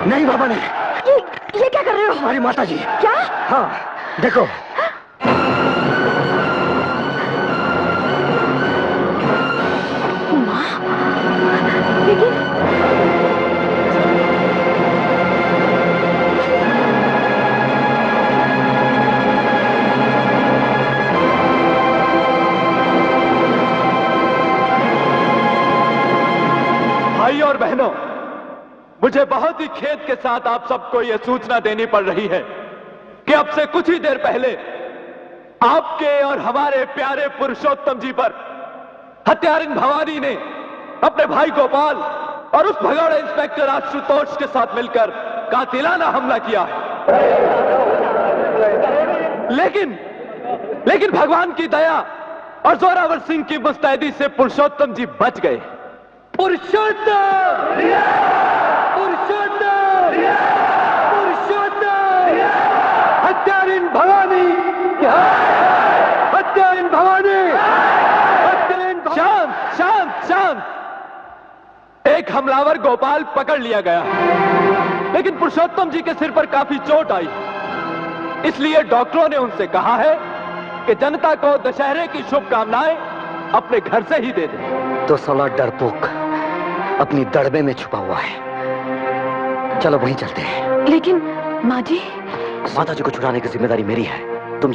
नहीं बाबा नहीं। ये क्या कर रहे हो? हमारी माता जी। क्या? हाँ देखो। माँ? लेकिन भाई और बहनों, मुझे बहुत ही खेद के साथ आप सबको यह सूचना देनी पड़ रही है कि अब से कुछ ही देर पहले आपके और हमारे प्यारे पुरुषोत्तम जी पर हत्यारिन भवानी ने अपने भाई गोपाल और उस भगौड़े इंस्पेक्टर आशुतोष के साथ मिलकर कातिलाना हमला किया है। लेकिन भगवान की दया और जोरावर सिंह की मुस्तैदी से पुरुषोत्तम जी बच गए। पुरुषोत्तम! पुरुषोत्तम! पुरुषोत्तम! हत्यारिन भवानी! हत्यारिन भवानी! शांत शांत शांत। एक हमलावर गोपाल पकड़ लिया गया, लेकिन पुरुषोत्तम जी के सिर पर काफी चोट आई, इसलिए डॉक्टरों ने उनसे कहा है कि जनता को दशहरे की शुभकामनाएं अपने घर से ही दे दें। तो साला डरपोक अपनी दड़बे में छुपा हुआ है। चलो वहीं चलते हैं। लेकिन माँ जी। माता जी को छुड़ाने की जिम्मेदारी मेरी है। तुम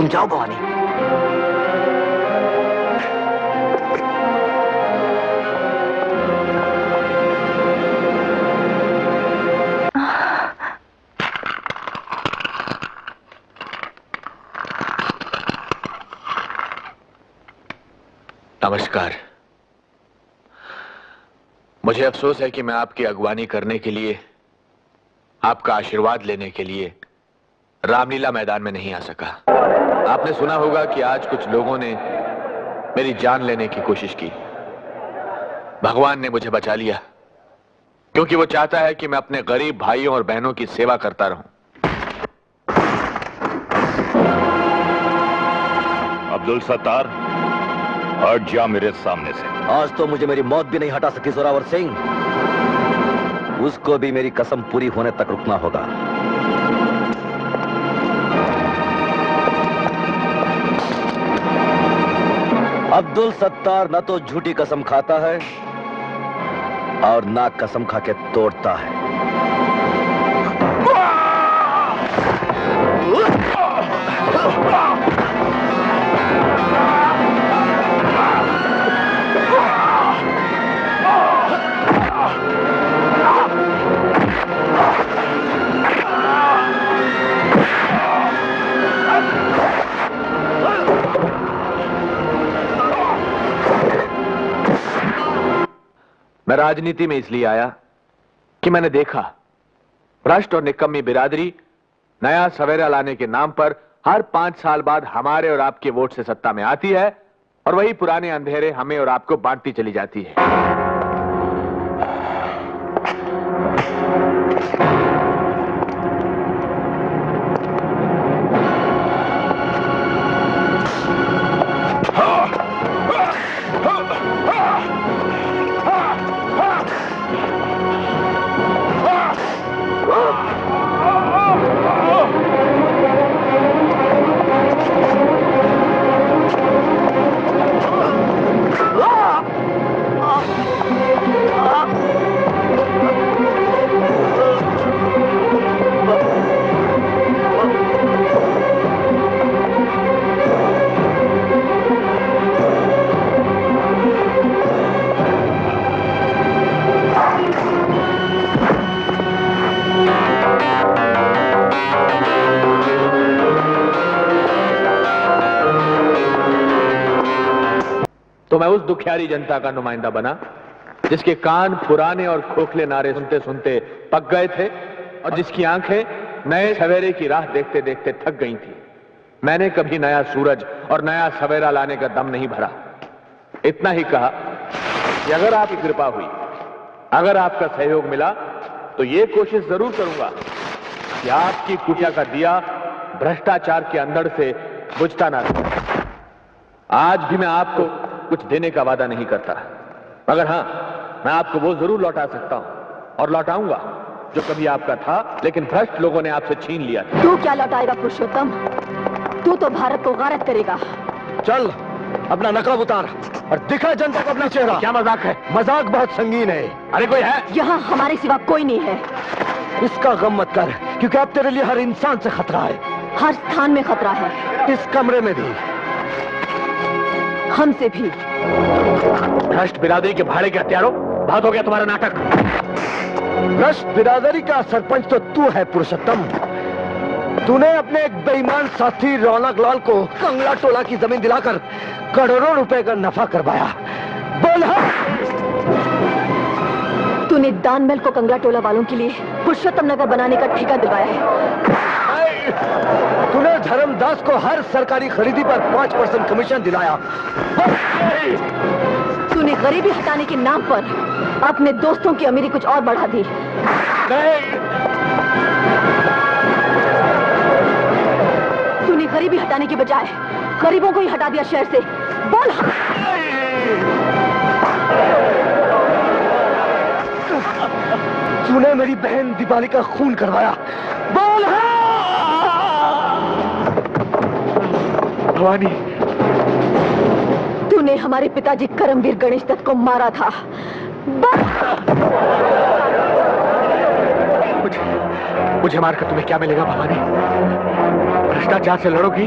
जाओ भवानी। नमस्कार। मुझे अफसोस है कि मैं आपकी अगवानी करने के लिए, आपका आशीर्वाद लेने के लिए रामलीला मैदान में नहीं आ सका। आपने सुना होगा कि आज कुछ लोगों ने मेरी जान लेने की कोशिश की। भगवान ने मुझे बचा लिया, क्योंकि वो चाहता है कि मैं अपने गरीब भाइयों और बहनों की सेवा करता रहूं। अब्दुल सत्तार, हट जा मेरे सामने से। आज तो मुझे मेरी मौत भी नहीं हटा सकी जोरावर सिंह। उसको भी मेरी कसम पूरी होने तक रुकना होगा। अब्दुल सत्तार न तो झूठी कसम खाता है और ना कसम खा के तोड़ता है। मैं राजनीति में इसलिए आया कि मैंने देखा भ्रष्ट और निकम्मी बिरादरी नया सवेरा लाने के नाम पर हर 5 साल बाद हमारे और आपके वोट से सत्ता में आती है और वही पुराने अंधेरे हमें और आपको बांटती चली जाती है। तो मैं उस दुखियारी जनता का नुमाइंदा बना जिसके कान पुराने और खोखले नारे सुनते सुनते पक गए थे और जिसकी आंखें नए सवेरे की राह देखते देखते थक गई थी। मैंने कभी नया सूरज और नया सवेरा लाने का दम नहीं भरा। इतना ही कहा कि अगर आपकी कृपा हुई, अगर आपका सहयोग मिला, तो यह कोशिश जरूर करूंगा कि आपकी कुटिया का दिया भ्रष्टाचार के अंधड़ से बुझता ना रहे। आज भी मैं आपको कुछ देने का वादा नहीं करता, मगर हां, मैं आपको वो जरूर लौटा सकता हूं और लौटाऊंगा जो कभी आपका था, लेकिन भ्रष्ट लोगों ने आपसे छीन लिया था। तू क्या लौटाएगा पुरुषोत्तम? तू तो भारत को गारत करेगा। चल अपना नकाब उतार और दिखा जनता को अपना चेहरा। क्या मजाक है? मजाक बहुत संगीन है। अरे कोई है? यहाँ हमारे सिवा कोई नहीं है। इसका गम मत कर, क्योंकि अब तेरे लिए हर इंसान से खतरा है। हर स्थान में खतरा है, इस कमरे में भी, हमसे भी। भ्रष्ट बिरादरी के भाड़े के हत्यारों, बहुत हो गया तुम्हारा नाटक। भ्रष्ट बिरादरी का सरपंच तो तू है पुरुषोत्तम। तूने अपने एक बेईमान साथी रौनक लाल को कंगला टोला की जमीन दिलाकर करोड़ों रुपए का नफा करवाया। बोल हाँ। तूने दानमहल को कंगला टोला वालों के लिए पुरुषोत्तम नगर बनाने का ठेका दिलवाया है। तूने धर्मदास को हर सरकारी खरीदी पर 5% कमीशन दिलाया। तूने गरीबी हटाने के नाम पर अपने दोस्तों की अमीरी कुछ और बढ़ा दी। तूने गरीबी हटाने के बजाय गरीबों को ही हटा दिया शहर से। बोल हाँ। तूने मेरी बहन दीपाली का खून करवाया। बोल भवानी, तूने हमारे पिताजी करमवीर गणेश दत्त को मारा था। मुझे मारकर तुम्हें क्या मिलेगा भवानी? भ्रष्टाचार से लड़ोगी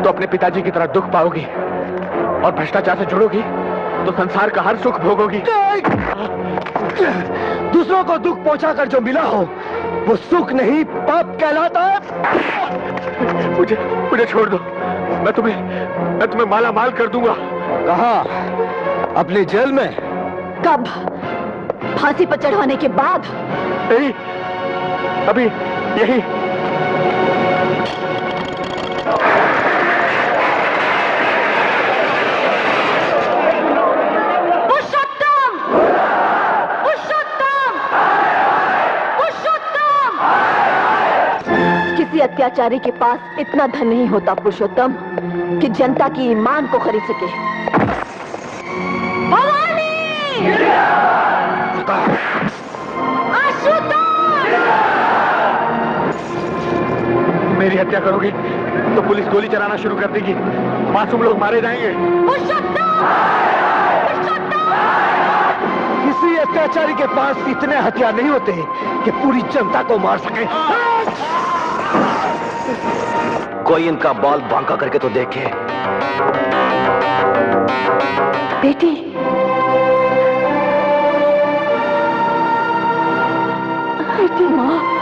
तो अपने पिताजी की तरह दुख पाओगी, और भ्रष्टाचार से जुड़ोगी तो संसार का हर सुख भोगोगी। दूसरों को दुख पहुंचाकर जो मिला हो वो सुख नहीं, पाप कहलाता है। मुझे छोड़ दो। मैं तुम्हें माला माल कर दूंगा। कहाँ? अपने जेल में? कब? फांसी पर चढ़ाने के बाद? नहीं, अभी यही। पुरुषोत्तम! पुरुषोत्तम! पुरुषोत्तम! किसी अत्याचारी के पास इतना धन नहीं होता पुरुषोत्तम कि जनता की ईमान को खरीद सके। भवानी! मेरी हत्या करोगे तो पुलिस गोली चलाना शुरू कर देगी, मासूम लोग मारे जाएंगे। किसी अत्याचारी के पास इतने हथियार नहीं होते कि पूरी जनता को मार सके। कोई इनका बाल बांका करके तो देखे। बेटी, बेटी माँ।